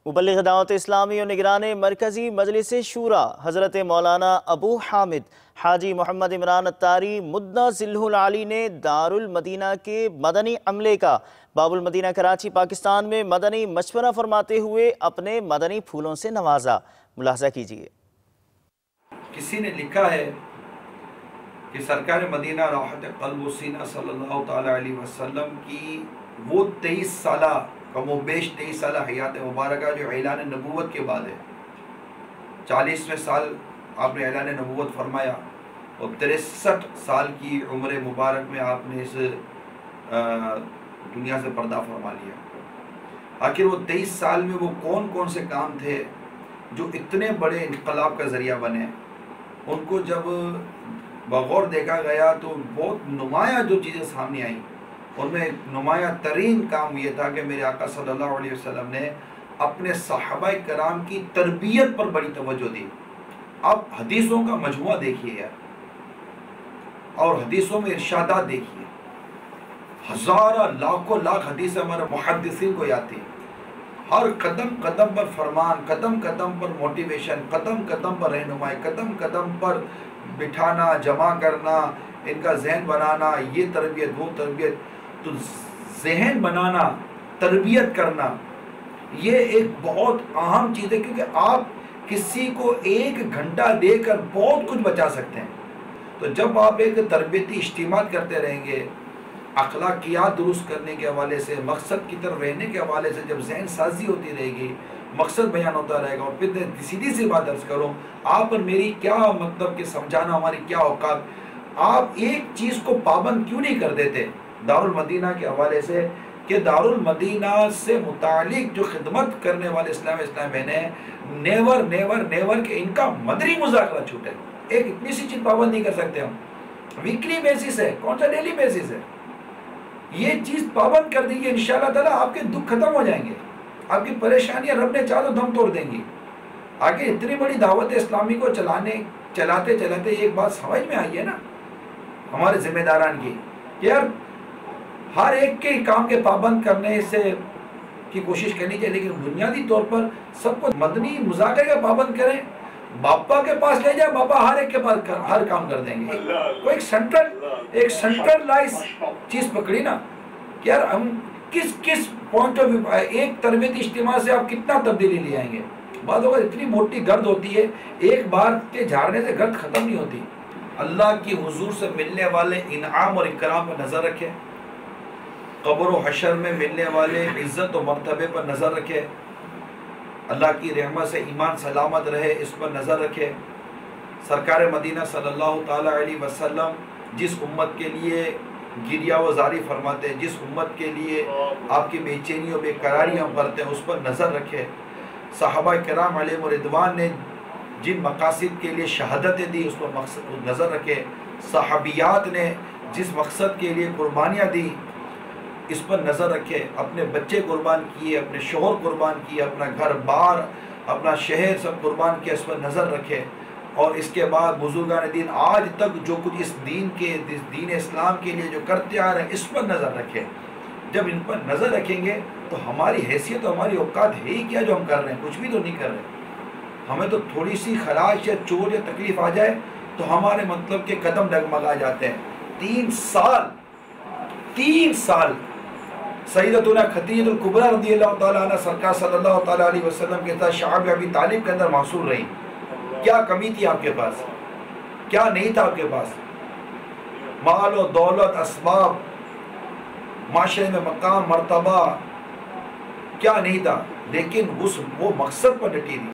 مبلغ دعوت اسلامی و نگران مرکزی مجلس شورا حضرت مولانا ابو حامد حاجی محمد عمران اتاری مدہ ذلہ العالی نے دارالمدینہ کے مدنی عملے کا باب المدینہ کراچی پاکستان میں مدنی مشورہ فرماتے ہوئے اپنے مدنی پھولوں سے نوازا۔ ملاحظہ کیجیے۔ کسی نے لکھا ہے کہ سرکار مدینہ راحت قلب و سینہ صلی اللہ تعالیٰ علیہ وسلم کی وہ 23 سالہ کم و بیش 23 سالہ حیات مبارکہ جو اعلان نبوت کے بعد ہے، 40ویں سال آپ نے اعلان نبوت فرمایا اور 63 سال کی عمر مبارک میں آپ نے اس دنیا سے پردہ فرما لیا۔ آخر وہ 23 سال میں وہ کون کون سے کام تھے جو اتنے بڑے انقلاب کا ذریعہ بنے؟ ان کو جب بغور دیکھا گیا تو بہت نمایاں جو چیزیں سامنے آئیں، ان میں نمایاں ترین کام یہ تھا کہ میرے آقا صلی اللہ علیہ وسلم نے اپنے صحابہ کرام کی تربیت پر بڑی توجہ دی۔ آپ حدیثوں کا مجموعہ دیکھیے یار، اور حدیثوں میں ارشادات دیکھیے، ہزارہ لاکھوں لاکھ حدیث ہمارے محدثین کو یاد تھی۔ ہر قدم قدم پر فرمان، قدم قدم پر موٹیویشن، قدم قدم پر رہنمائی، قدم قدم پر بٹھانا، جمع کرنا، ان کا ذہن بنانا، یہ تربیت وہ تربیت۔ تو ذہن بنانا، تربیت کرنا یہ ایک بہت اہم چیز ہے، کیونکہ آپ کسی کو 1 گھنٹہ دے کر بہت کچھ بچا سکتے ہیں۔ تو جب آپ ایک تربیتی اجتماعات کرتے رہیں گے، اخلاقیات درست کرنے کے حوالے سے، مقصد کی طرف رہنے کے حوالے سے جب ذہن سازی ہوتی رہے گی، مقصد بیان ہوتا رہے گا، اور پھر سیدھی سی بات عرض کروں، آپ اور میری کیا مطلب کہ سمجھانا ہماری کیا اوقات، آپ ایک چیز کو پابند کیوں نہیں کر دیتے دارالمدینہ کے حوالے سے، کہ دارالمدینہ سے متعلق جو خدمت کرنے والے اسلام بہنیں نیور نیور نیور کہ ان کا مدنی مذاکرہ چھوٹے۔ ایک اتنی سی چیز پابند نہیں کر سکتے ہم، ویکلی بیسس ہے، کون سا ڈیلی بیسس ہے، یہ چیز پابند کر دیجیے، انشاءاللہ تعالیٰ آپ کے دکھ ختم ہو جائیں گے، آپ کی پریشانیاں رب نے چاہا تو دم توڑ دیں گی۔ آگے اتنی بڑی دعوت اسلامی کو چلاتے چلاتے ایک بات سمجھ میں آئی ہے نا ہمارے ذمہ داران کی، کہ یار ہر ایک کے کام کے پابند کرنے سے کی کوشش کرنی چاہیے، لیکن بنیادی طور پر سب کو مدنی مذاکرے کا پابند کریں۔ باپا کے پاس لے جائے، باپا ہر ایک کے پاس ہر کام کر دیں گے۔ کوئی ایک سینٹرلائز چیز پکڑی نا کہ یار ہم کس پوائنٹ آف ویو، ایک تربیتی اجتماع سے آپ کتنا تبدیلی لے آئیں گے۔ بعض اوقات اتنی موٹی گرد ہوتی ہے، ایک بار کے جھاڑنے سے گرد ختم نہیں ہوتی۔ اللہ کی حضور سے ملنے والے انعام اور اکرام پر نظر رکھے، قبر و حشر میں ملنے والے عزت و مرتبے پر نظر رکھے، اللہ کی رحمت سے ایمان سلامت رہے اس پر نظر رکھے۔ سرکار مدینہ صلی اللہ تعالیٰ علیہ وسلم جس امت کے لیے گریہ و زاری فرماتے ہیں، جس امت کے لیے آپ کی بے چینی و بے قراریاں برتے ہیں، اس پر نظر رکھے۔ صحابہ کرام علیہ رضوان نے جن مقاصد کے لیے شہادتیں دی اس پر نظر رکھے۔ صحابیات نے جس مقصد کے لیے قربانیاں دی اس پر نظر رکھے، اپنے بچے قربان کیے، اپنے شوہر قربان کیے، اپنا گھر بار، اپنا شہر سب قربان کیا، اس پر نظر رکھے۔ اور اس کے بعد بزرگان دین آج تک جو کچھ اس دین اسلام کے لیے جو کرتے آ رہے ہیں اس پر نظر رکھے۔ جب ان پر نظر رکھیں گے تو ہماری حیثیت، ہماری اوقات ہے ہی کیا جو ہم کر رہے ہیں، کچھ بھی تو نہیں کر رہے۔ ہمیں تو تھوڑی سی خراش یا چوٹ یا تکلیف آ جائے تو ہمارے مطلب کے قدم ڈگمگا جاتے ہیں۔ 3 سال سیدتنا خدیجہ الکبریٰ رضی اللہ تعالیٰ عنہ سرکار صلی اللہ تعالیٰ علیہ وسلم کے ساتھ شعب ابی طالب کے اندر محصور رہی۔ کیا کمی تھی آپ کے پاس؟ کیا نہیں تھا آپ کے پاس؟ مال و دولت، اسباب، معاشرے میں مقام، مرتبہ، کیا نہیں تھا؟ لیکن وہ مقصد پر ڈٹی تھی۔